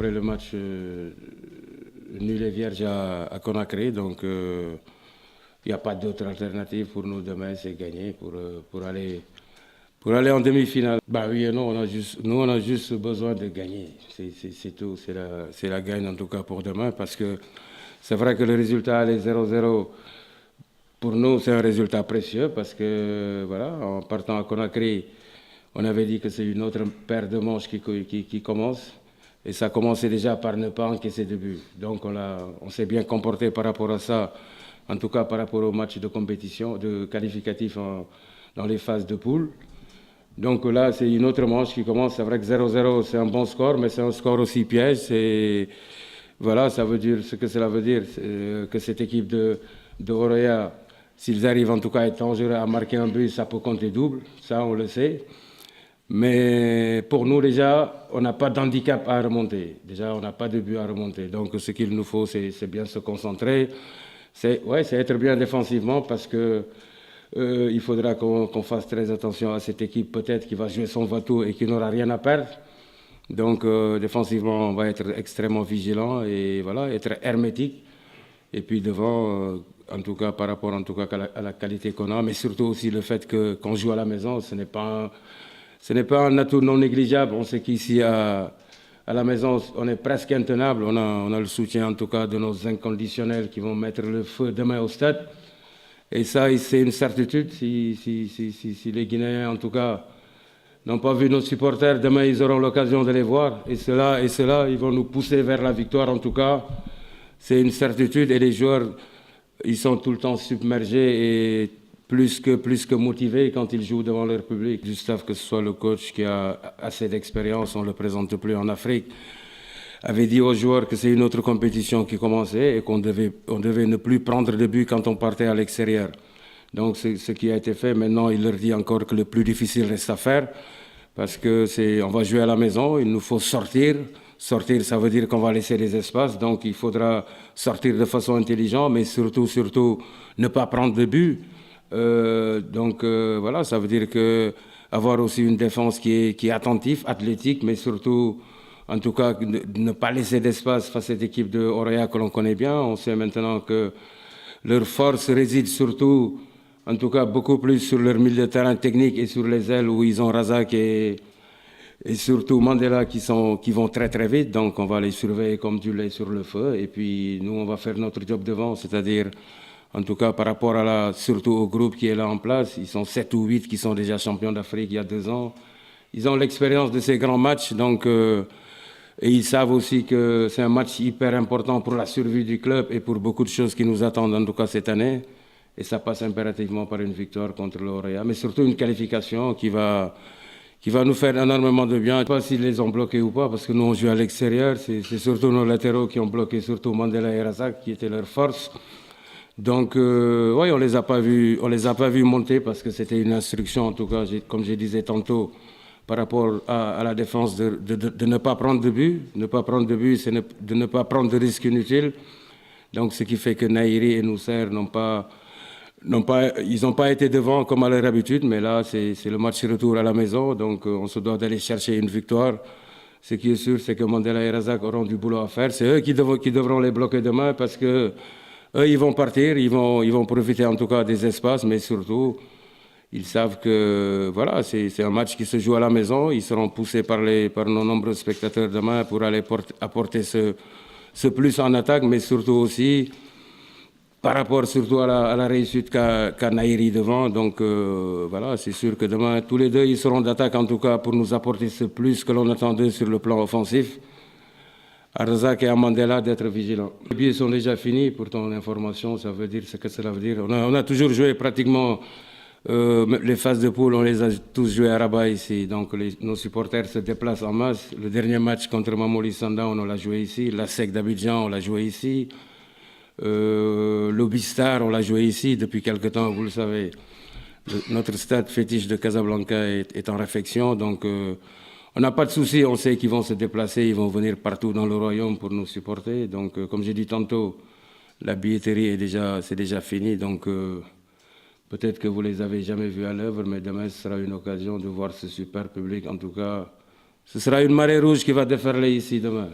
après le match nul et vierge à Conakry. Donc, il n'y a pas d'autre alternative pour nous demain, c'est gagner pour aller en demi-finale. Bah oui et non, nous on a juste besoin de gagner. C'est tout, c'est la gagne en tout cas pour demain parce que c'est vrai que le résultat, les 0-0, pour nous c'est un résultat précieux parce que voilà, en partant à Conakry, on avait dit que c'est une autre paire de manches qui commence. Et ça commençait déjà par ne pas encaisser de but. Donc on s'est bien comporté par rapport à ça, en tout cas par rapport au match de compétition, de qualificatif dans les phases de poule. Donc là, c'est une autre manche qui commence. C'est vrai que 0-0, c'est un bon score, mais c'est un score aussi piège. Voilà, ça veut dire ce que cela veut dire, que cette équipe de Oroya, s'ils arrivent en tout cas à être dangereux, à marquer un but, ça peut compter double. Ça, on le sait. Mais pour nous, déjà, on n'a pas d'handicap à remonter. Déjà, on n'a pas de but à remonter. Donc, ce qu'il nous faut, c'est bien se concentrer. C'est être bien défensivement parce que il faudra qu'on fasse très attention à cette équipe, peut-être, qui va jouer son va-tout et qui n'aura rien à perdre. Donc, défensivement, on va être extrêmement vigilant et voilà, être hermétique. Et puis devant, en tout cas, par rapport en tout cas à la qualité qu'on a, mais surtout aussi le fait qu'on joue à la maison, ce n'est pas un atout non négligeable. On sait qu'ici, à la maison, on est presque intenable. On a le soutien, en tout cas, de nos inconditionnels qui vont mettre le feu demain au stade. Et ça, c'est une certitude. Si les Guinéens, en tout cas, n'ont pas vu nos supporters, demain, ils auront l'occasion de les voir. Et cela, ils vont nous pousser vers la victoire, en tout cas. C'est une certitude. Et les joueurs, ils sont tout le temps submergés et plus que motivés quand ils jouent devant leur public. Du staff, que ce soit le coach qui a assez d'expérience, on ne le présente plus en Afrique, avait dit aux joueurs que c'est une autre compétition qui commençait et qu'on devait ne plus prendre de but quand on partait à l'extérieur. Donc c'est ce qui a été fait. Maintenant, il leur dit encore que le plus difficile reste à faire parce que on va jouer à la maison, il nous faut sortir. Sortir, ça veut dire qu'on va laisser des espaces, donc il faudra sortir de façon intelligente, mais surtout, ne pas prendre de but. Voilà, ça veut dire avoir aussi une défense qui est attentive, athlétique, mais surtout, en tout cas, ne pas laisser d'espace face à cette équipe de Oroya que l'on connaît bien. On sait maintenant que leur force réside surtout, en tout cas, beaucoup plus sur leur milieu de terrain technique et sur les ailes où ils ont Razak et surtout Mandela qui vont très très vite. Donc on va les surveiller comme du lait sur le feu. Et puis nous, on va faire notre job devant, c'est-à-dire, en tout cas par rapport surtout au groupe qui est là en place, ils sont 7 ou 8 qui sont déjà champions d'Afrique il y a 2 ans. Ils ont l'expérience de ces grands matchs, donc, et ils savent aussi que c'est un match hyper important pour la survie du club et pour beaucoup de choses qui nous attendent, en tout cas cette année. Et ça passe impérativement par une victoire contre l'Oroya, mais surtout une qualification qui va nous faire énormément de bien. Je ne sais pas s'ils les ont bloqués ou pas, parce que nous, on joue à l'extérieur. C'est surtout nos latéraux qui ont bloqué, surtout Mandela et Razak, qui étaient leur force. Donc, oui, on les a pas vus monter parce que c'était une instruction, en tout cas, comme je disais tantôt, par rapport à la défense, de ne pas prendre de but. Ne pas prendre de but, c'est de ne pas prendre de risques inutiles. Donc, ce qui fait que Naïri et Nousser ils n'ont pas été devant comme à leur habitude, mais là, c'est le match retour à la maison, donc on se doit d'aller chercher une victoire. Ce qui est sûr, c'est que Mandela et Razak auront du boulot à faire. C'est eux qui devront les bloquer demain parce que eux, ils vont partir, ils vont profiter en tout cas des espaces, mais surtout, ils savent que voilà, c'est un match qui se joue à la maison. Ils seront poussés par nos nombreux spectateurs demain pour aller apporter ce plus en attaque, mais surtout aussi par rapport surtout à la réussite qu'a Naïri devant. Donc voilà, c'est sûr que demain, tous les deux, ils seront d'attaque en tout cas pour nous apporter ce plus que l'on attendait sur le plan offensif. À Razak et à Mandela d'être vigilants. Les billets sont déjà finis, pour ton information, ça veut dire ce que cela veut dire. On a toujours joué pratiquement les phases de poule, on les a tous joués à Rabat ici. Donc nos supporters se déplacent en masse. Le dernier match contre Mamouly Sundown, on l'a joué ici. La SEC d'Abidjan, on l'a joué ici. L'Obistar, on l'a joué ici depuis quelque temps, vous le savez. Notre stade fétiche de Casablanca est en réfection, donc on n'a pas de souci, on sait qu'ils vont se déplacer, ils vont venir partout dans le royaume pour nous supporter. Donc comme j'ai dit tantôt, la billetterie c'est déjà fini, donc peut-être que vous les avez jamais vus à l'œuvre, mais demain ce sera une occasion de voir ce super public. En tout cas, ce sera une marée rouge qui va déferler ici demain.